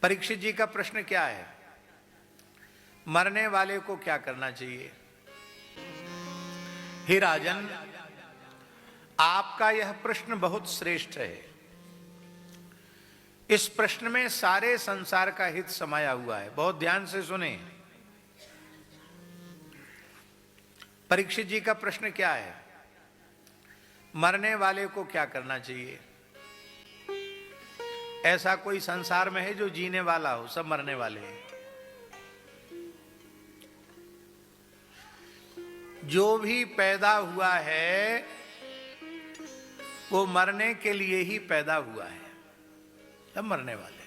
परीक्षित जी का प्रश्न क्या है? मरने वाले को क्या करना चाहिए? हे राजन, आपका यह प्रश्न बहुत श्रेष्ठ है। इस प्रश्न में सारे संसार का हित समाया हुआ है। बहुत ध्यान से सुने। परीक्षित जी का प्रश्न क्या है? मरने वाले को क्या करना चाहिए? ऐसा कोई संसार में है जो जीने वाला हो? सब मरने वाले हैं। जो भी पैदा हुआ है वो मरने के लिए ही पैदा हुआ है। सब मरने वाले।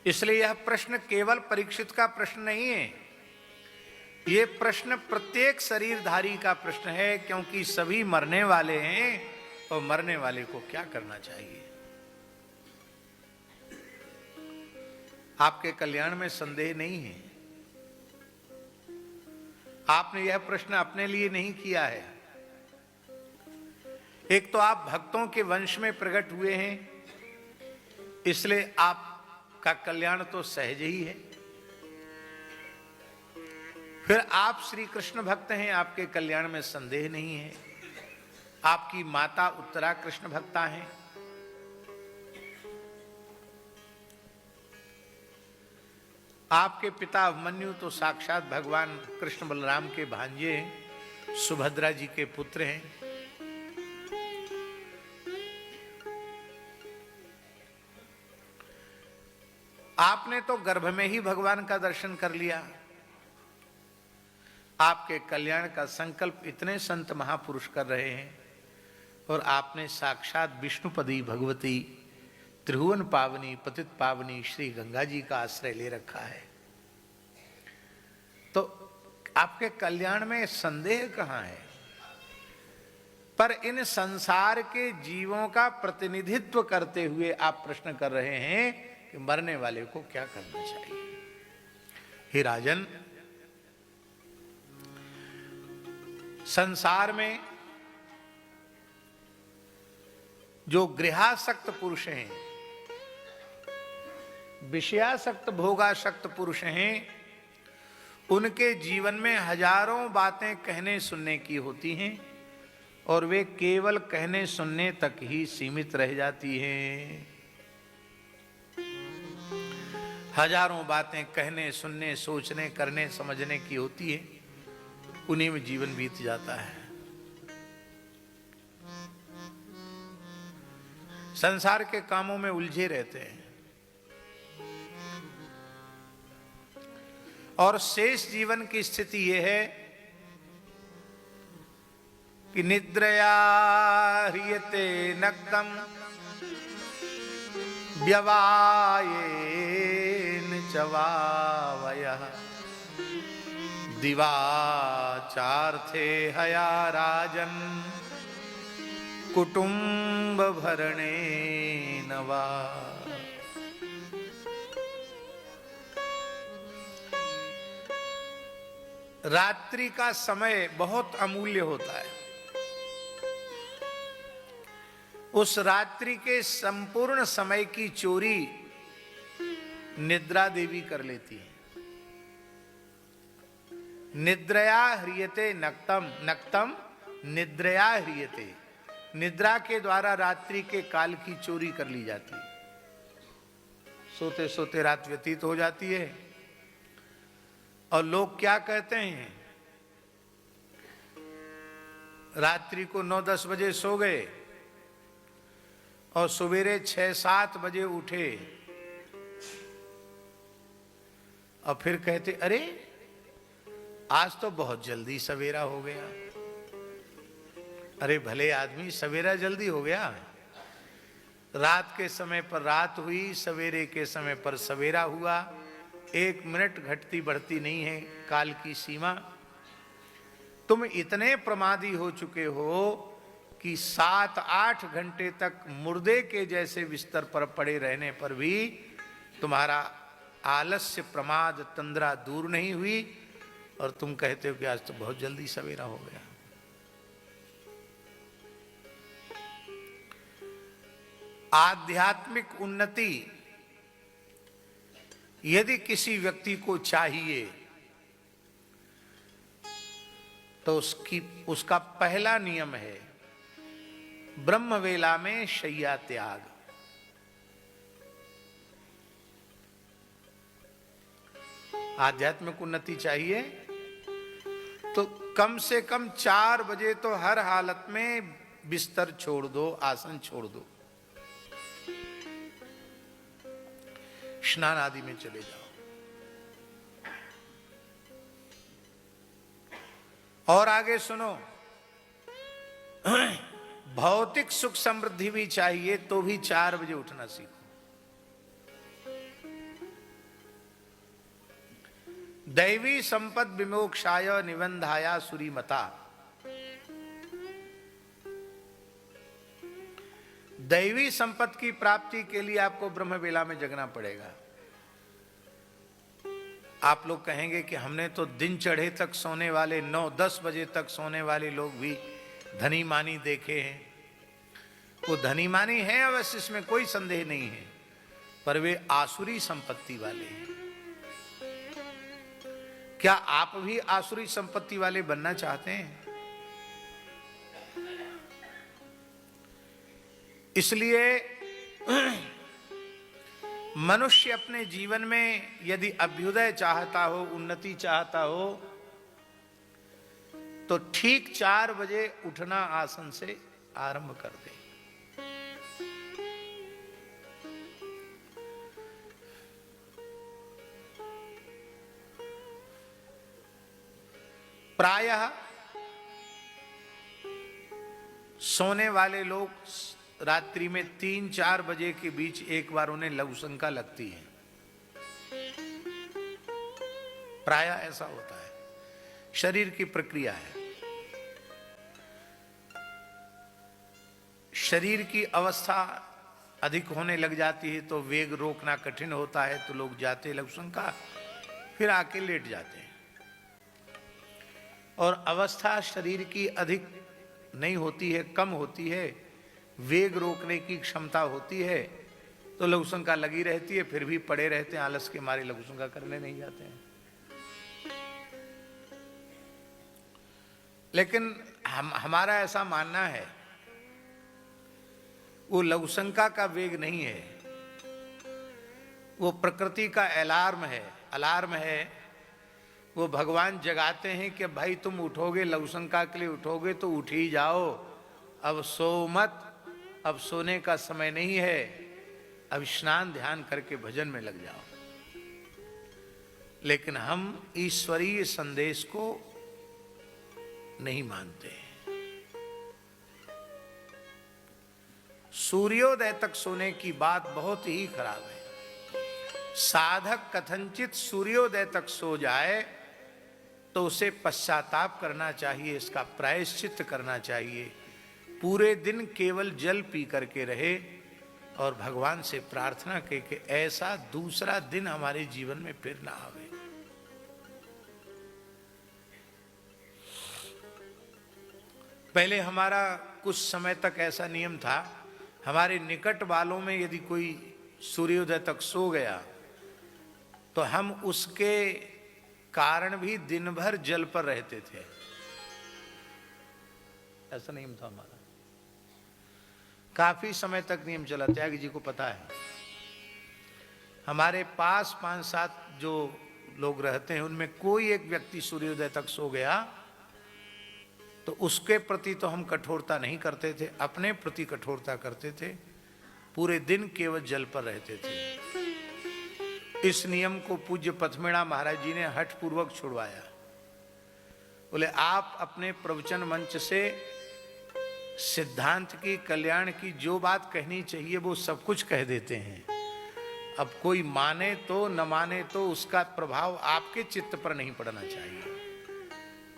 इसलिए यह प्रश्न केवल परीक्षित का प्रश्न नहीं है, यह प्रश्न प्रत्येक शरीरधारी का प्रश्न है, क्योंकि सभी मरने वाले हैं और मरने वाले को क्या करना चाहिए। आपके कल्याण में संदेह नहीं है। आपने यह प्रश्न अपने लिए नहीं किया है। एक तो आप भक्तों के वंश में प्रकट हुए हैं, इसलिए आपका कल्याण तो सहज ही है। फिर आप श्री कृष्ण भक्त हैं, आपके कल्याण में संदेह नहीं है। आपकी माता उत्तरा कृष्ण भक्ता हैं। आपके पिता अभिमन्यु तो साक्षात भगवान कृष्ण बलराम के भांजे हैं, सुभद्रा जी के पुत्र हैं। आपने तो गर्भ में ही भगवान का दर्शन कर लिया। आपके कल्याण का संकल्प इतने संत महापुरुष कर रहे हैं और आपने साक्षात विष्णुपदी भगवती त्रिभुवन पावनी पतित पावनी श्री गंगा जी का आश्रय ले रखा है, तो आपके कल्याण में संदेह कहां है। पर इन संसार के जीवों का प्रतिनिधित्व करते हुए आप प्रश्न कर रहे हैं कि मरने वाले को क्या करना चाहिए। हे राजन, संसार में जो गृहासक्त पुरुष हैं, विषयासक्त भोगासक्त पुरुष हैं, उनके जीवन में हजारों बातें कहने सुनने की होती हैं और वे केवल कहने सुनने तक ही सीमित रह जाती हैं। हजारों बातें कहने सुनने सोचने करने समझने की होती है, उन्हीं में जीवन बीत जाता है। संसार के कामों में उलझे रहते हैं और शेष जीवन की स्थिति यह है कि निद्रया ह्रियते नक्तम व्यवायेन चवावयः दिवाचार्थे हया राजन कुटुंब भरणे नवा। रात्रि का समय बहुत अमूल्य होता है। उस रात्रि के संपूर्ण समय की चोरी निद्रा देवी कर लेती है। निद्रया ह्रियते नक्तम, नक्तम निद्रया ह्रियते, निद्रा के द्वारा रात्रि के काल की चोरी कर ली जाती है। सोते सोते रात व्यतीत हो जाती है और लोग क्या कहते हैं, रात्रि को 9-10 बजे सो गए और सवेरे 6-7 बजे उठे और फिर कहते अरे आज तो बहुत जल्दी सवेरा हो गया। अरे भले आदमी, सवेरा जल्दी हो गया। रात के समय पर रात हुई, सवेरे के समय पर सवेरा हुआ। 1 मिनट घटती बढ़ती नहीं है काल की सीमा। तुम इतने प्रमादी हो चुके हो कि 7-8 घंटे तक मुर्दे के जैसे बिस्तर पर पड़े रहने पर भी तुम्हारा आलस्य प्रमाद तंद्रा दूर नहीं हुई और तुम कहते हो कि आज तो बहुत जल्दी सवेरा हो गया। आध्यात्मिक उन्नति यदि किसी व्यक्ति को चाहिए तो उसका पहला नियम है ब्रह्म वेला में शय्या त्याग। आध्यात्मिक उन्नति चाहिए तो कम से कम 4 बजे तो हर हालत में बिस्तर छोड़ दो, आसन छोड़ दो, स्नान आदि में चले जाओ। और आगे सुनो, भौतिक सुख समृद्धि भी चाहिए तो भी 4 बजे उठना सीखो। दैवी संपद विमोक्षाय निबंधाया सुरीमता। दैवी संपत्ति की प्राप्ति के लिए आपको ब्रह्म वेला में जगना पड़ेगा। आप लोग कहेंगे कि हमने तो दिन चढ़े तक सोने वाले, 9-10 बजे तक सोने वाले लोग भी धनी मानी देखे हैं। वो धनी मानी है अवश्य, इसमें कोई संदेह नहीं है, पर वे आसुरी संपत्ति वाले हैं। क्या आप भी आसुरी संपत्ति वाले बनना चाहते हैं? इसलिए मनुष्य अपने जीवन में यदि अभ्युदय चाहता हो, उन्नति चाहता हो, तो ठीक 4 बजे उठना आसन से आरंभ कर दे। प्रायः सोने वाले लोग रात्रि में 3-4 बजे के बीच एक बार उन्हें लघु शंका लगती है। प्रायः ऐसा होता है, शरीर की प्रक्रिया है। शरीर की अवस्था अधिक होने लग जाती है तो वेग रोकना कठिन होता है, तो लोग जाते लघु शंका, फिर आके लेट जाते हैं। और अवस्था शरीर की अधिक नहीं होती है, कम होती है, वेग रोकने की क्षमता होती है, तो लघु शंका लगी रहती है, फिर भी पड़े रहते हैं, आलस के मारे लघु शंका करने नहीं जाते हैं। लेकिन हमारा ऐसा मानना है, वो लघु शंका का वेग नहीं है, वो प्रकृति का अलार्म है। वो भगवान जगाते हैं कि भाई तुम उठोगे, लघु शंका के लिए उठोगे तो उठ ही जाओ, अब सो मत, अब सोने का समय नहीं है, अब स्नान ध्यान करके भजन में लग जाओ। लेकिन हम ईश्वरीय संदेश को नहीं मानते। सूर्योदय तक सोने की बात बहुत ही खराब है। साधक कथनचित सूर्योदय तक सो जाए तो उसे पश्चाताप करना चाहिए, इसका प्रायश्चित करना चाहिए। पूरे दिन केवल जल पी करके रहे और भगवान से प्रार्थना के कि ऐसा दूसरा दिन हमारे जीवन में फिर ना आवे। पहले हमारा कुछ समय तक ऐसा नियम था, हमारे निकट वालों में यदि कोई सूर्योदय तक सो गया तो हम उसके कारण भी दिन भर जल पर रहते थे। ऐसा नियम था हमारा, काफी समय तक नियम चला। त्यागी जी को पता है, हमारे पास 5-7 जो लोग रहते हैं उनमें कोई एक व्यक्ति सूर्योदय तक सो गया तो उसके प्रति तो हम कठोरता नहीं करते थे, अपने प्रति कठोरता करते थे। पूरे दिन केवल जल पर रहते थे। इस नियम को पूज्य पथमेड़ा महाराज जी ने हठ पूर्वक छुड़वाया। बोले आप अपने प्रवचन मंच से सिद्धांत की, कल्याण की जो बात कहनी चाहिए वो सब कुछ कह देते हैं। अब कोई माने तो न माने तो उसका प्रभाव आपके चित्त पर नहीं पड़ना चाहिए।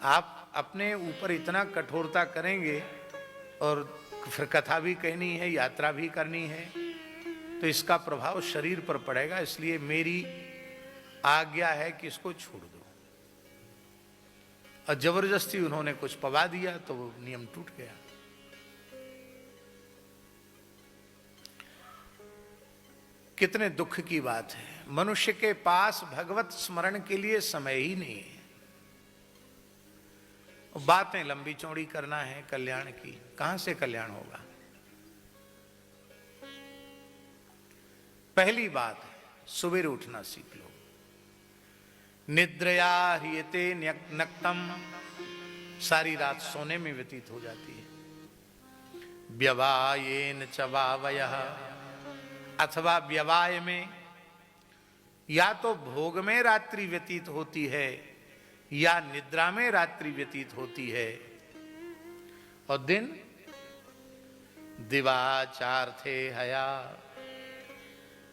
आप अपने ऊपर इतना कठोरता करेंगे और फिर कथा भी कहनी है, यात्रा भी करनी है, तो इसका प्रभाव शरीर पर पड़ेगा। इसलिए मेरी आज्ञा है कि इसको छोड़ दो। और जबरदस्ती उन्होंने कुछ पवा दिया तो वो नियम टूट गया। कितने दुख की बात है। मनुष्य के पास भगवत स्मरण के लिए समय ही नहीं है। बातें लंबी चौड़ी करना है कल्याण की, कहां से कल्याण होगा? पहली बात है सुबह उठना सीख लो। निद्रया ह्रियते नक्तम, सारी रात सोने में व्यतीत हो जाती है। व्यवायेन च वावयः, अथवा व्यवाय में, या तो भोग में रात्रि व्यतीत होती है या निद्रा में रात्रि व्यतीत होती है। और दिन दिवाचार्थे हया,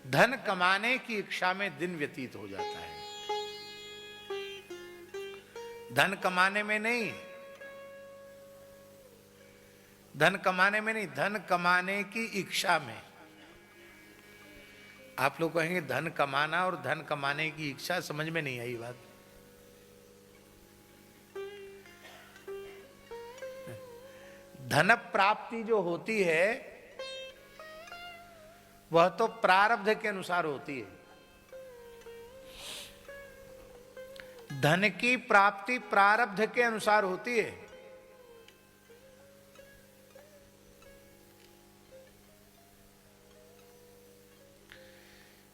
धन कमाने की इच्छा में दिन व्यतीत हो जाता है। धन कमाने में नहीं, धन कमाने में नहीं, धन कमाने की इच्छा में। आप लोग कहेंगे धन कमाना और धन कमाने की इच्छा, समझ में नहीं आई बात। धन प्राप्ति जो होती है वह तो प्रारब्ध के अनुसार होती है। धन की प्राप्ति प्रारब्ध के अनुसार होती है।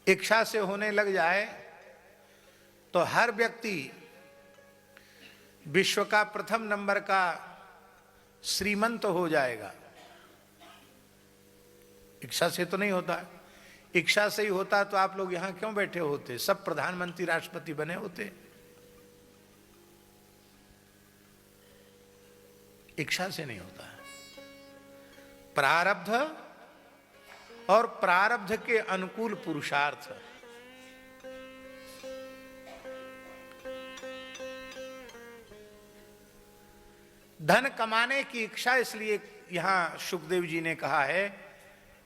इच्छा से होने लग जाए तो हर व्यक्ति विश्व का प्रथम नंबर का श्रीमंत हो जाएगा। इच्छा से तो नहीं होता। इच्छा से ही होता तो आप लोग यहां क्यों बैठे होते? सब प्रधानमंत्री राष्ट्रपति बने होते। इच्छा से नहीं होता है। प्रारब्ध और प्रारब्ध के अनुकूल पुरुषार्थ। धन कमाने की इच्छा, इसलिए यहां सुखदेव जी ने कहा है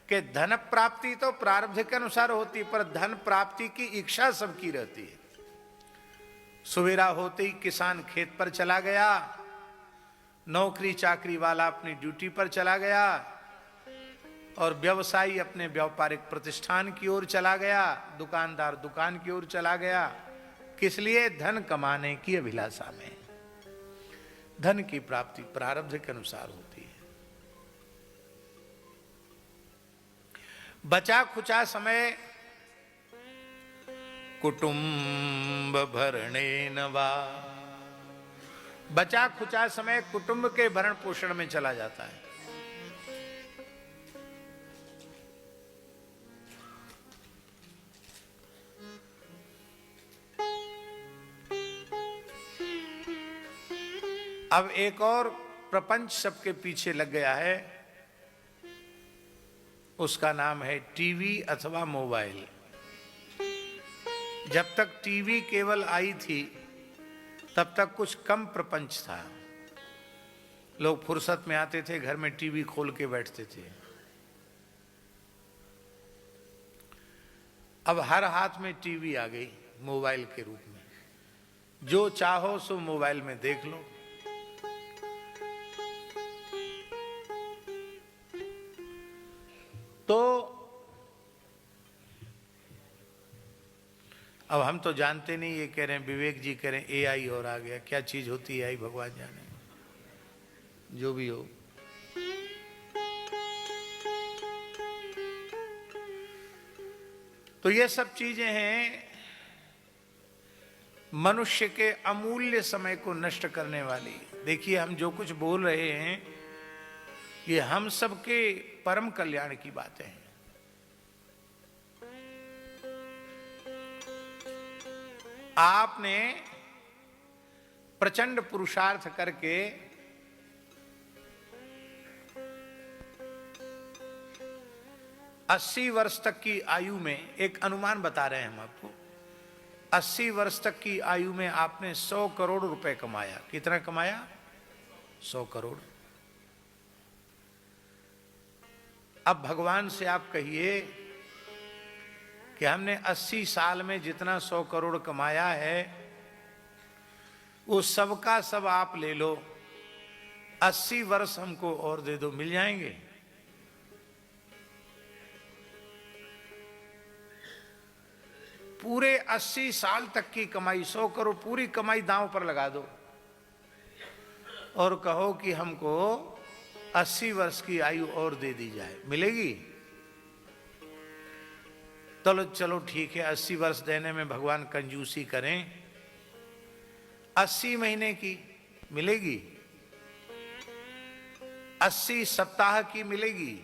कि धन प्राप्ति तो प्रारब्ध के अनुसार होती, पर धन प्राप्ति की इच्छा सबकी रहती है। सवेरा होते ही किसान खेत पर चला गया, नौकरी चाकरी वाला अपनी ड्यूटी पर चला गया, और व्यवसायी अपने व्यापारिक प्रतिष्ठान की ओर चला गया, दुकानदार दुकान की ओर चला गया। किस लिए? धन कमाने की अभिलाषा में। धन की प्राप्ति प्रारब्ध के अनुसार होती है। बचा खुचा समय कुटुंब भरणेन वा, बचा खुचा समय कुटुंब के भरण पोषण में चला जाता है। अब एक और प्रपंच सबके पीछे लग गया है, उसका नाम है टीवी अथवा मोबाइल। जब तक टीवी केवल आई थी तब तक कुछ कम प्रपंच था। लोग फुर्सत में आते थे, घर में टीवी खोल के बैठते थे। अब हर हाथ में टीवी आ गई मोबाइल के रूप में। जो चाहो सो मोबाइल में देख लो। तो अब हम तो जानते नहीं, ये कह रहे हैं, विवेक जी कह रहे हैं एआई और आ गया। क्या चीज होती है एआई भगवान जाने, जो भी हो। तो ये सब चीजें हैं मनुष्य के अमूल्य समय को नष्ट करने वाली। देखिए हम जो कुछ बोल रहे हैं ये हम सबके परम कल्याण की बातें हैं। आपने प्रचंड पुरुषार्थ करके अस्सी वर्ष तक की आयु में, एक अनुमान बता रहे हैं हम आपको, 80 वर्ष तक की आयु में आपने 100 करोड़ रुपए कमाया। कितना कमाया? 100 करोड़। अब भगवान से आप कहिए कि हमने 80 साल में जितना 100 करोड़ कमाया है वो सबका सब आप ले लो, 80 वर्ष हमको और दे दो, मिल जाएंगे? पूरे 80 साल तक की कमाई, 100 करोड़ पूरी कमाई दांव पर लगा दो और कहो कि हमको 80 वर्ष की आयु और दे दी जाए, मिलेगी? चलो चलो ठीक है, 80 वर्ष देने में भगवान कंजूसी करें, 80 महीने की मिलेगी, 80 सप्ताह की मिलेगी।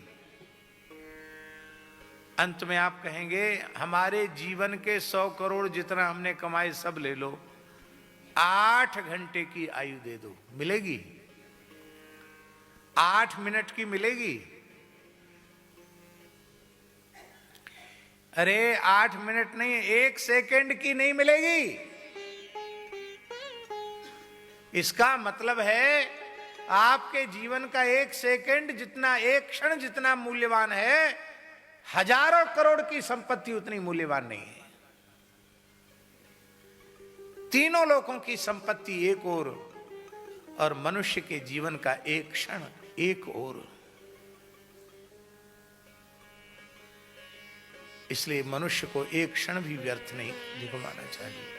अंत में आप कहेंगे हमारे जीवन के 100 करोड़ जितना हमने कमाए सब ले लो, 8 घंटे की आयु दे दो, मिलेगी? 8 मिनट की मिलेगी? अरे 8 मिनट नहीं, 1 सेकंड की नहीं मिलेगी। इसका मतलब है आपके जीवन का 1 सेकंड जितना, 1 क्षण जितना मूल्यवान है, हजारों करोड़ की संपत्ति उतनी मूल्यवान नहीं है। तीनों लोगों की संपत्ति एक और मनुष्य के जीवन का 1 क्षण एक और। इसलिए मनुष्य को 1 क्षण भी व्यर्थ नहीं गंवाना चाहिए।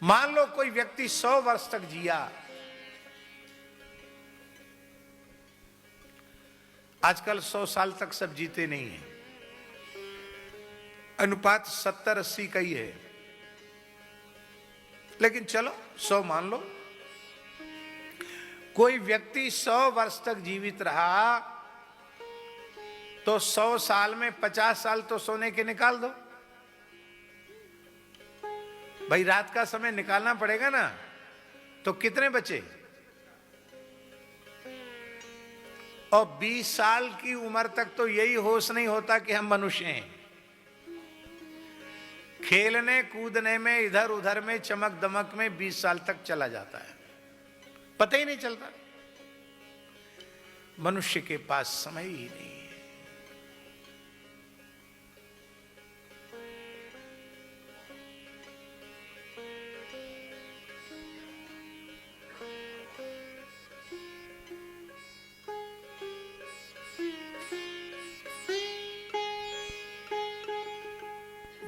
मान लो कोई व्यक्ति 100 वर्ष तक जिया, आजकल 100 साल तक सब जीते नहीं है, अनुपात 70-80 का ही है, लेकिन चलो 100 मान लो। कोई व्यक्ति 100 वर्ष तक जीवित रहा तो 100 साल में 50 साल तो सोने के निकाल दो भाई, रात का समय निकालना पड़ेगा ना, तो कितने बचे? और 20 साल की उम्र तक तो यही होश नहीं होता कि हम मनुष्य हैं। खेलने कूदने में, इधर उधर में, चमक दमक में 20 साल तक चला जाता है, पता ही नहीं चलता। मनुष्य के पास समय ही नहीं है।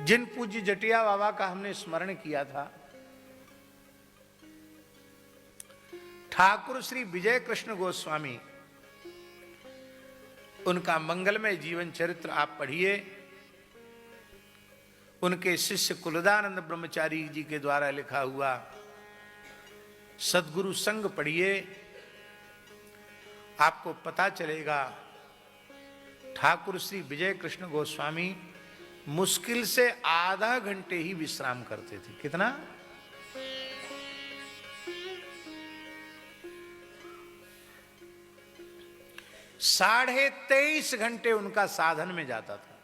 जिन पूज्य जटिया बाबा का हमने स्मरण किया था, ठाकुर श्री विजय कृष्ण गोस्वामी, उनका मंगलमय जीवन चरित्र आप पढ़िए। उनके शिष्य कुलदानंद ब्रह्मचारी जी के द्वारा लिखा हुआ सद्गुरु संग पढ़िए, आपको पता चलेगा ठाकुर श्री विजय कृष्ण गोस्वामी मुश्किल से आधा घंटे ही विश्राम करते थे। कितना? साढ़े 23 घंटे उनका साधन में जाता था।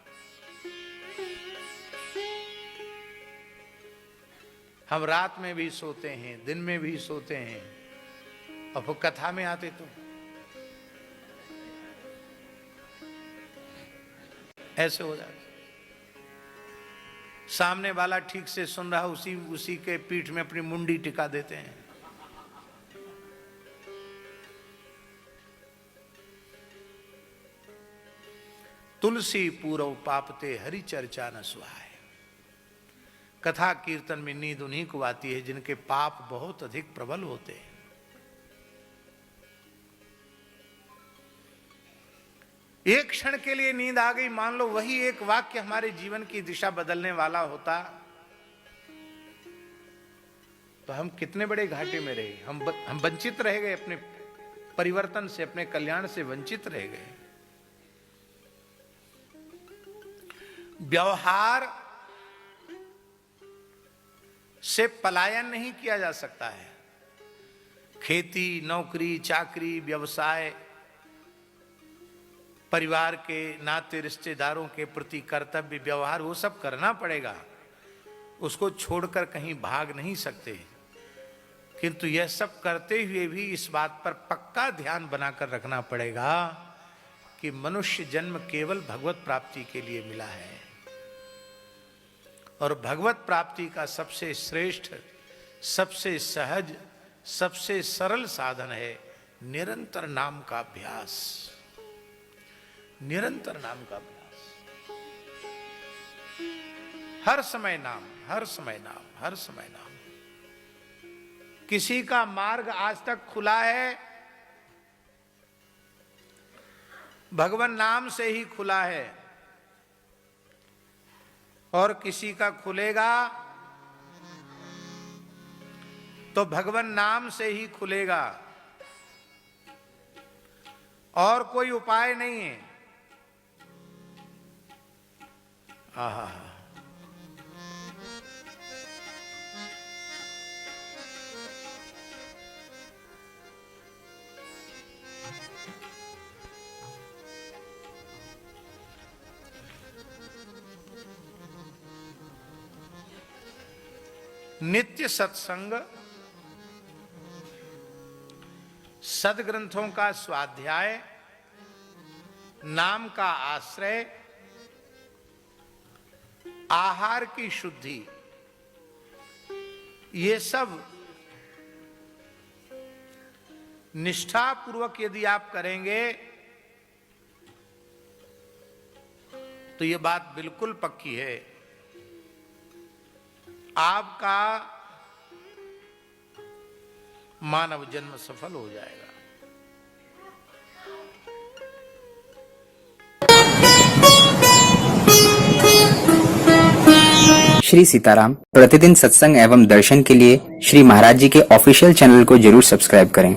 हम रात में भी सोते हैं, दिन में भी सोते हैं, और फिर कथा में आते तो ऐसे हो जाता। सामने वाला ठीक से सुन रहा, उसी के पीठ में अपनी मुंडी टिका देते हैं। तुलसी पूरव पापते हरि चर्चा न सुहाए। कथा कीर्तन में नींद उन्हीं को आती है जिनके पाप बहुत अधिक प्रबल होते हैं। एक क्षण के लिए नींद आ गई, मान लो वही एक वाक्य हमारे जीवन की दिशा बदलने वाला होता, तो हम कितने बड़े घाटे में रहे। हम वंचित रह गए, अपने परिवर्तन से, अपने कल्याण से वंचित रह गए। व्यवहार से पलायन नहीं किया जा सकता है। खेती, नौकरी, चाकरी, व्यवसाय, परिवार के नाते, रिश्तेदारों के प्रति कर्तव्य, व्यवहार, वो सब करना पड़ेगा, उसको छोड़कर कहीं भाग नहीं सकते। किंतु यह सब करते हुए भी इस बात पर पक्का ध्यान बनाकर रखना पड़ेगा कि मनुष्य जन्म केवल भगवत प्राप्ति के लिए मिला है, और भगवत प्राप्ति का सबसे श्रेष्ठ, सबसे सहज, सबसे सरल साधन है निरंतर नाम का अभ्यास। निरंतर नाम का अभ्यास। हर समय नाम, हर समय नाम, हर समय नाम। किसी का मार्ग आज तक खुला है, भगवान नाम से ही खुला है, और किसी का खुलेगा तो भगवान नाम से ही खुलेगा, और कोई उपाय नहीं है। आहा, नित्य सत्संग, सदग्रंथों का स्वाध्याय, नाम का आश्रय, आहार की शुद्धि, ये सब निष्ठा पूर्वक यदि आप करेंगे तो ये बात बिल्कुल पक्की है, आपका मानव जन्म सफल हो जाएगा। श्री सीताराम प्रतिदिन सत्संग एवं दर्शन के लिए श्री महाराज जी के ऑफिशियल चैनल को जरूर सब्सक्राइब करें।